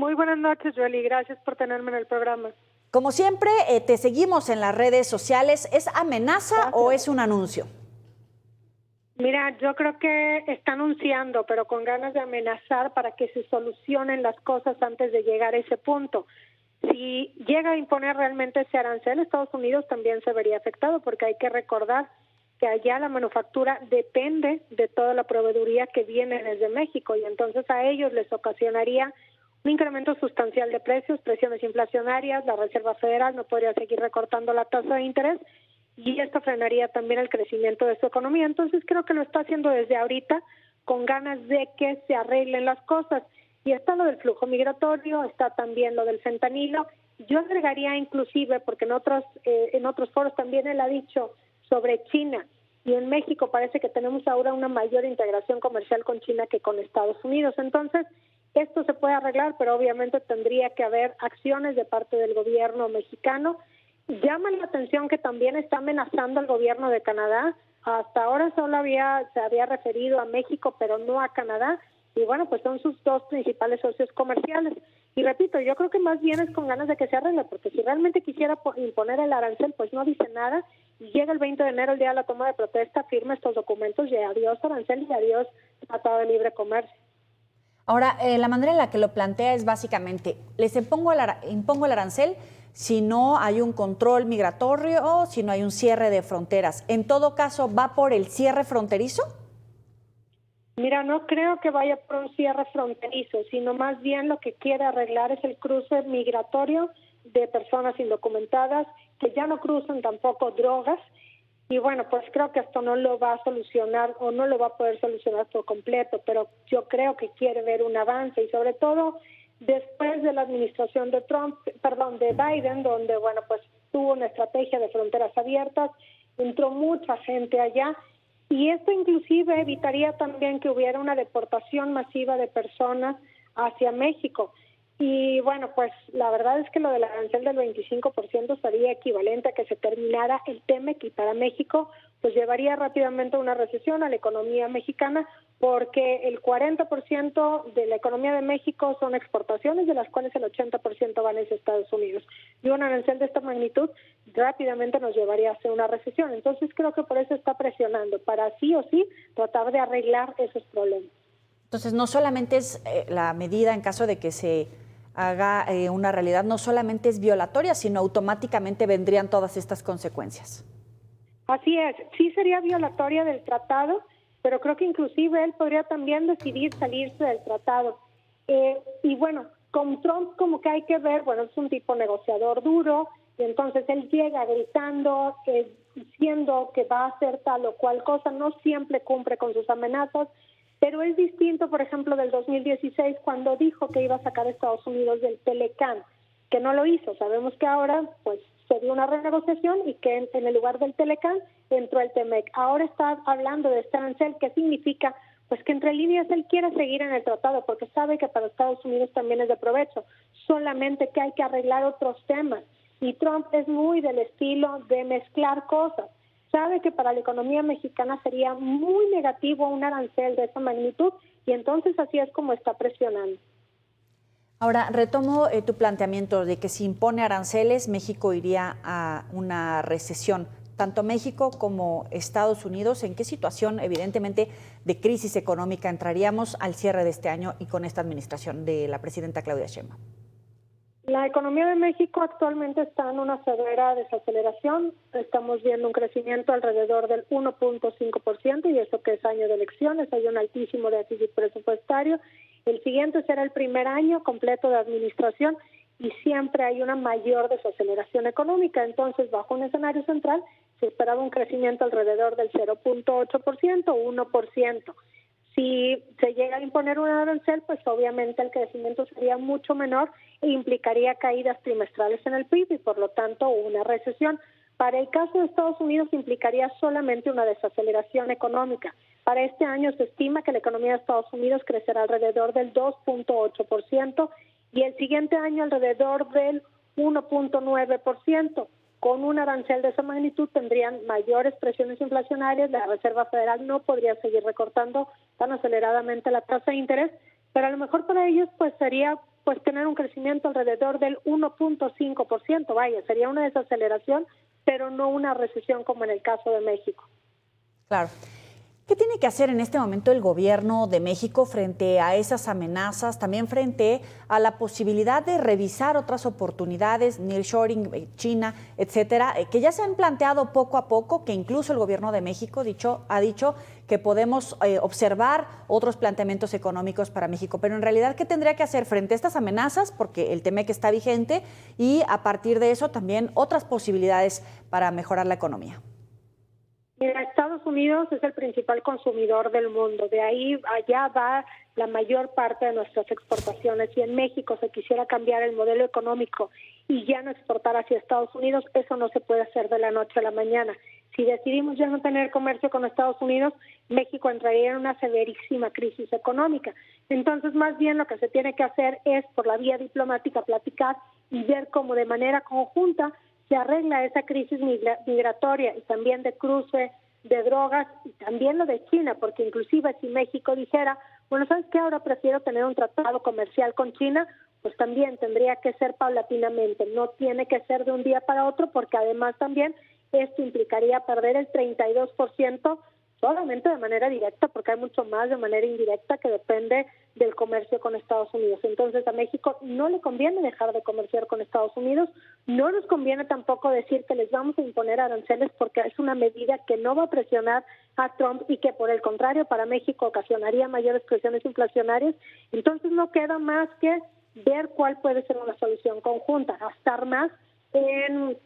Muy buenas noches, Joely. Gracias por tenerme en el programa. Como siempre, te seguimos en las redes sociales. ¿Es amenaza Gracias. o es un anuncio? Mira, yo creo que está anunciando, pero con ganas de amenazar para que se solucionen las cosas antes de llegar a ese punto. Si llega a imponer realmente ese arancel, Estados Unidos también se vería afectado, porque hay que recordar que allá la manufactura depende de toda la proveeduría que viene desde México, y entonces a ellos les ocasionaría un incremento sustancial de precios, presiones inflacionarias. La Reserva Federal no podría seguir recortando la tasa de interés, y esto frenaría también el crecimiento de su economía. Entonces creo que lo está haciendo desde ahorita con ganas de que se arreglen las cosas. Y está lo del flujo migratorio, está también lo del fentanilo. Yo agregaría inclusive, porque en otros foros también él ha dicho sobre China, y en México parece que tenemos ahora una mayor integración comercial con China que con Estados Unidos. Entonces, esto se puede arreglar, pero obviamente tendría que haber acciones de parte del gobierno mexicano. Llama la atención que también está amenazando al gobierno de Canadá. Hasta ahora solo se había referido a México, pero no a Canadá. Y bueno, pues son sus dos principales socios comerciales. Y repito, yo creo que más bien es con ganas de que se arregle, porque si realmente quisiera imponer el arancel, pues no dice nada. Y llega el 20 de enero, el día de la toma de protesta, firma estos documentos y adiós arancel y adiós tratado de libre comercio. Ahora, la manera en la que lo plantea es básicamente, les impongo el arancel si no hay un control migratorio o si no hay un cierre de fronteras. En todo caso, ¿va por el cierre fronterizo? Mira, no creo que vaya por un cierre fronterizo, sino más bien lo que quiere arreglar es el cruce migratorio de personas indocumentadas, que ya no cruzan tampoco drogas. Y bueno, pues creo que esto no lo va a solucionar o no lo va a poder solucionar por completo, pero yo creo que quiere ver un avance, y sobre todo después de la administración de Biden, donde bueno, pues tuvo una estrategia de fronteras abiertas, entró mucha gente allá, y esto inclusive evitaría también que hubiera una deportación masiva de personas hacia México. Y bueno, pues la verdad es que lo del arancel del 25% sería equivalente a que se terminara el TEMEC, y para México pues llevaría rápidamente a una recesión a la economía mexicana, porque el 40% de la economía de México son exportaciones, de las cuales el 80% van hacia Estados Unidos. Y un arancel de esta magnitud rápidamente nos llevaría hacia una recesión. Entonces creo que por eso está presionando, para sí o sí tratar de arreglar esos problemas. Entonces, no solamente es la medida en caso de que se haga una realidad, no solamente es violatoria, sino automáticamente vendrían todas estas consecuencias. Así es, sí sería violatoria del tratado, pero creo que inclusive él podría también decidir salirse del tratado. Y bueno, con Trump como que hay que ver, bueno, es un tipo negociador duro, y entonces él llega gritando, diciendo que va a hacer tal o cual cosa, no siempre cumple con sus amenazas, pero es distinto, por ejemplo, del 2016, cuando dijo que iba a sacar a Estados Unidos del Telecán, que no lo hizo. Sabemos que ahora pues se dio una renegociación y que en el lugar del Telecán entró el TEMEC. Ahora está hablando de este arancel, que significa pues que entre líneas él quiere seguir en el tratado, porque sabe que para Estados Unidos también es de provecho, solamente que hay que arreglar otros temas. Y Trump es muy del estilo de mezclar cosas. Sabe que para la economía mexicana sería muy negativo un arancel de esa magnitud, y entonces así es como está presionando. Ahora, retomo tu planteamiento de que si impone aranceles, México iría a una recesión. Tanto México como Estados Unidos, ¿en qué situación, evidentemente, de crisis económica entraríamos al cierre de este año y con esta administración de la presidenta Claudia Sheinbaum? La economía de México actualmente está en una severa desaceleración. Estamos viendo un crecimiento alrededor del 1.5%, y eso que es año de elecciones, hay un altísimo déficit presupuestario. El siguiente será el primer año completo de administración, y siempre hay una mayor desaceleración económica. Entonces, bajo un escenario central, se esperaba un crecimiento alrededor del 0.8%, 1%. Si se llega a imponer un arancel, pues obviamente el crecimiento sería mucho menor e implicaría caídas trimestrales en el PIB y por lo tanto una recesión. Para el caso de Estados Unidos implicaría solamente una desaceleración económica. Para este año se estima que la economía de Estados Unidos crecerá alrededor del 2.8% y el siguiente año alrededor del 1.9%. Con un arancel de esa magnitud tendrían mayores presiones inflacionarias, la Reserva Federal no podría seguir recortando tan aceleradamente la tasa de interés, pero a lo mejor para ellos pues sería pues tener un crecimiento alrededor del 1.5%. Vaya, sería una desaceleración, pero no una recesión como en el caso de México. Claro. ¿Qué tiene que hacer en este momento el gobierno de México frente a esas amenazas, también frente a la posibilidad de revisar otras oportunidades, nearshoring, China, etcétera, que ya se han planteado poco a poco, que incluso el gobierno de México ha dicho que podemos observar otros planteamientos económicos para México? Pero en realidad, ¿qué tendría que hacer frente a estas amenazas? Porque el TEMEC está vigente y a partir de eso también otras posibilidades para mejorar la economía. Mira, Estados Unidos es el principal consumidor del mundo, de ahí allá va la mayor parte de nuestras exportaciones. Si en México se quisiera cambiar el modelo económico y ya no exportar hacia Estados Unidos, eso no se puede hacer de la noche a la mañana. Si decidimos ya no tener comercio con Estados Unidos, México entraría en una severísima crisis económica. Entonces, más bien lo que se tiene que hacer es, por la vía diplomática, platicar y ver cómo de manera conjunta se arregla esa crisis migratoria y también de cruce de drogas y también lo de China, porque inclusive si México dijera, bueno, ¿sabes qué? Ahora prefiero tener un tratado comercial con China, pues también tendría que ser paulatinamente, no tiene que ser de un día para otro, porque además también esto implicaría perder el 32% solamente de manera directa, porque hay mucho más de manera indirecta que depende del comercio con Estados Unidos. Entonces a México no le conviene dejar de comerciar con Estados Unidos, no nos conviene tampoco decir que les vamos a imponer aranceles, porque es una medida que no va a presionar a Trump y que por el contrario para México ocasionaría mayores presiones inflacionarias. Entonces no queda más que ver cuál puede ser una solución conjunta, gastar más en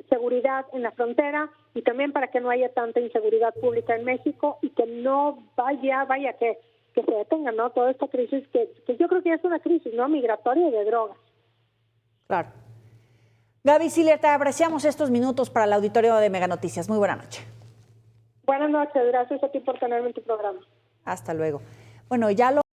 seguridad en la frontera y también para que no haya tanta inseguridad pública en México y que no vaya que se detenga, ¿no? Toda esta crisis que yo creo que es una crisis, ¿no? Migratoria y de drogas. Claro. Gaby Siller, te apreciamos estos minutos para el auditorio de Mega Noticias. Muy buena noche. Buenas noches, gracias a ti por tenerme en tu programa. Hasta luego. Bueno, ya lo